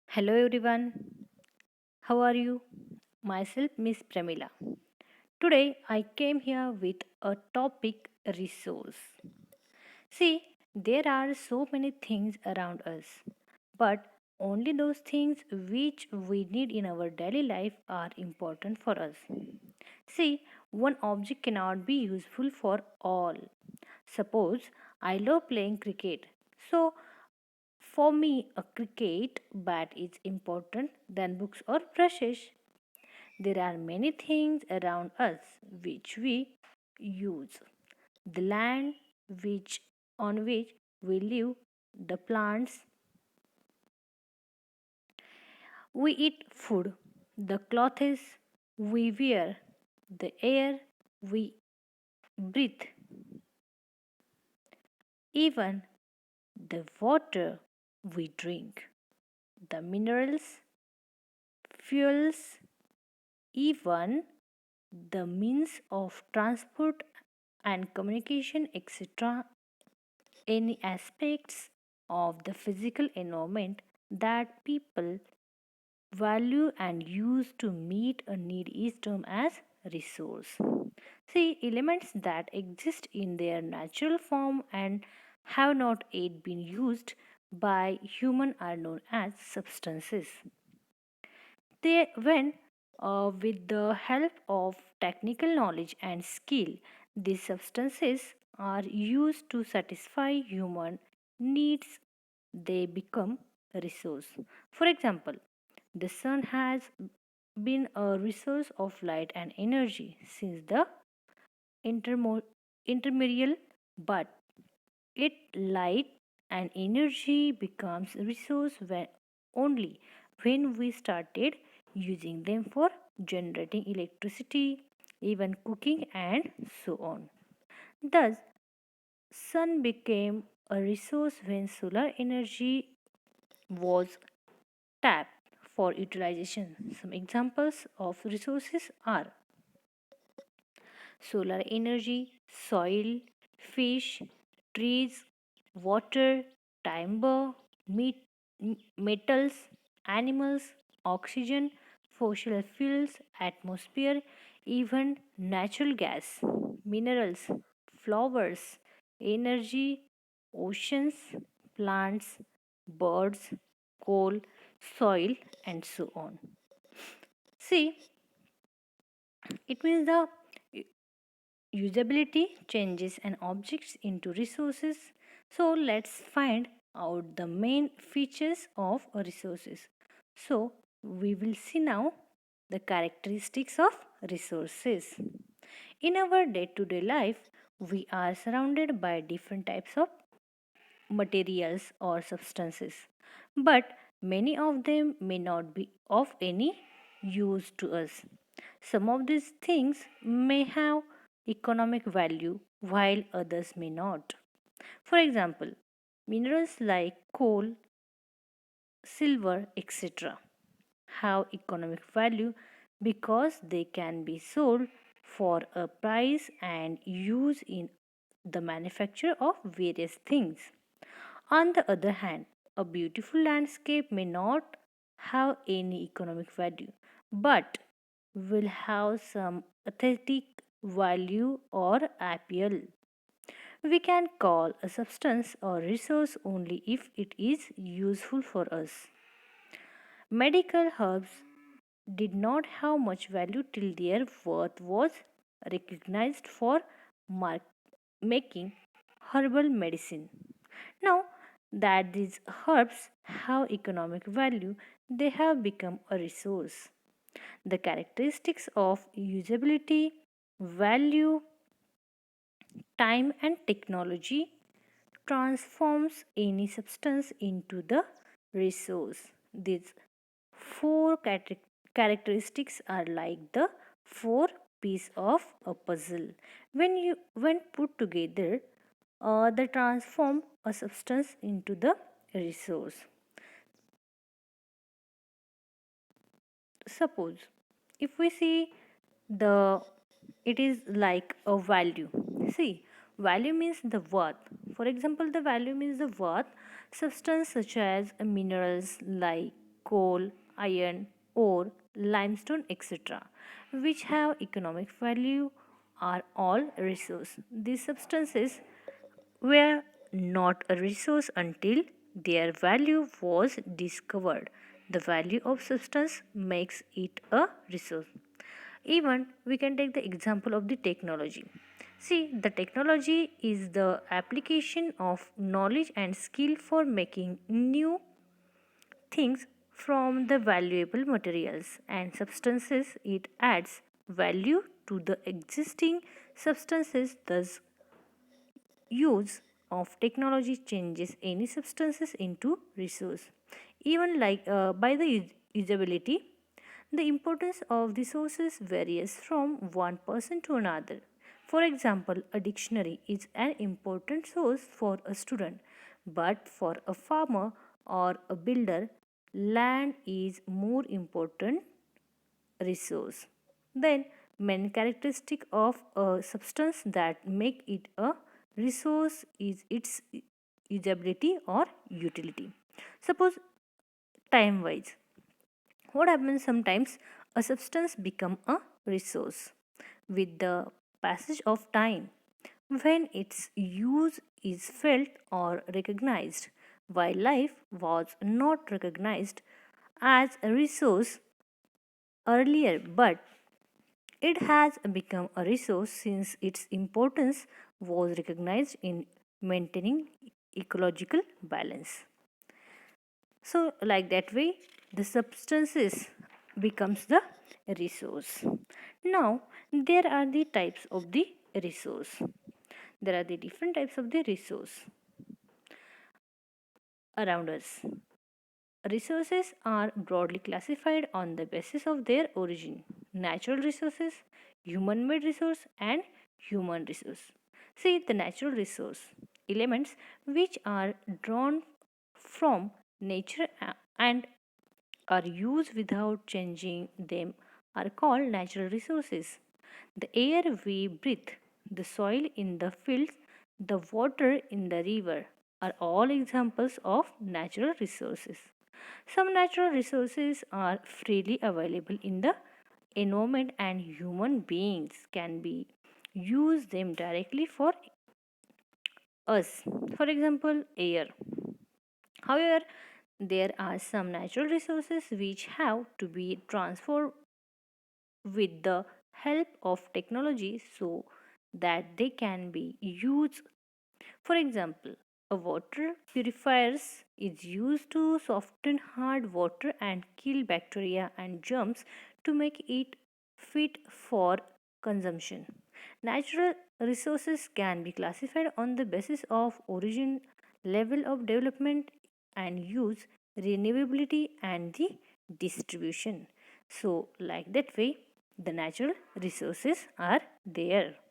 Hello everyone, how are you? Myself Miss Pramila. Today I came here with a topic resource. See, there are so many things around us, but only those things which we need in our daily life are important for us. See, one object cannot be useful for all. Suppose I love playing cricket. So for me, a cricket bat is important than books or brushes. There are many things around us which we use. The land which on which we live, the plants we eat food, the clothes we wear, the air we breathe, even the water we drink, the minerals, fuels, even the means of transport and communication, etc. Any aspects of the physical environment that people value and use to meet a need is termed as resource. See, elements that exist in their natural form and have not yet been used by human are known as substances. With the help of technical knowledge and skill, these substances are used to satisfy human needs. They become a resource. For example, the sun has been a resource of light and energy since the intermo- intermediate, but it light and energy becomes a resource only when we started using them for generating electricity, even cooking and so on. Thus, sun became a resource when solar energy was tapped for utilization. Some examples of resources are solar energy, soil, fish, trees, water, timber, meat, metals, animals, oxygen, fossil fuels, atmosphere, even natural gas, minerals, flowers, energy, oceans, plants, birds, coal, soil, and so on. See, it means the usability changes an objects into resources. So let's find out the main features of a resources. So we will see now the characteristics of resources. In our day-to-day life, we are surrounded by different types of materials or substances, but many of them may not be of any use to us. Some of these things may have economic value while others may not. For example, minerals like coal, silver, etc. have economic value because they can be sold for a price and used in the manufacture of various things. On the other hand, a beautiful landscape may not have any economic value but will have some aesthetic value or appeal. We can call a substance or resource only if it is useful for us. Medical herbs did not have much value till their worth was recognized for making herbal medicine. Now that these herbs have economic value, they have become a resource. The characteristics of usability, value, time, and technology transforms any substance into the resource. These four characteristics are like the four piece of a puzzle. When put together, they transform a substance into the resource. Suppose if we see the it is like a value. See, value means the worth. For example, the value means the worth. Substance such as minerals like coal, iron, ore, limestone, etc., which have economic value, are all resource. These substances were not a resource until their value was discovered. The value of substance makes it a resource. Even we can take the example of the technology. See, the technology is the application of knowledge and skill for making new things from the valuable materials and substances. It adds value to the existing substances. Thus, use of technology changes any substances into resource. Even like by the usability, the importance of the sources varies from one person to another. For example, a dictionary is an important source for a student, but for a farmer or a builder, land is more important resource. Then, main characteristic of a substance that make it a resource is its usability or utility. Suppose time wise, what happens sometimes a substance become a resource with the passage of time when its use is felt or recognized, while life was not recognized as a resource earlier, but it has become a resource since its importance was recognized in maintaining ecological balance. So, like that way, the substances becomes the resource. Now, there are the types of the resource. There are the different types of the resource around us. Resources are broadly classified on the basis of their origin: natural resources, human made resource, and human resource. See, the natural resource elements which are drawn from nature and are used without changing them are called natural resources. The air we breathe, the soil in the fields, the water in the river are all examples of natural resources. Some natural resources are freely available in the environment and human beings can be use them directly for us. For example, air. However, there are some natural resources which have to be transformed with the help of technology so that they can be used. For example, a water purifier is used to soften hard water and kill bacteria and germs to make it fit for consumption. Natural resources can be classified on the basis of origin, level of development and use, renewability, and the distribution. So, like that way, the natural resources are there.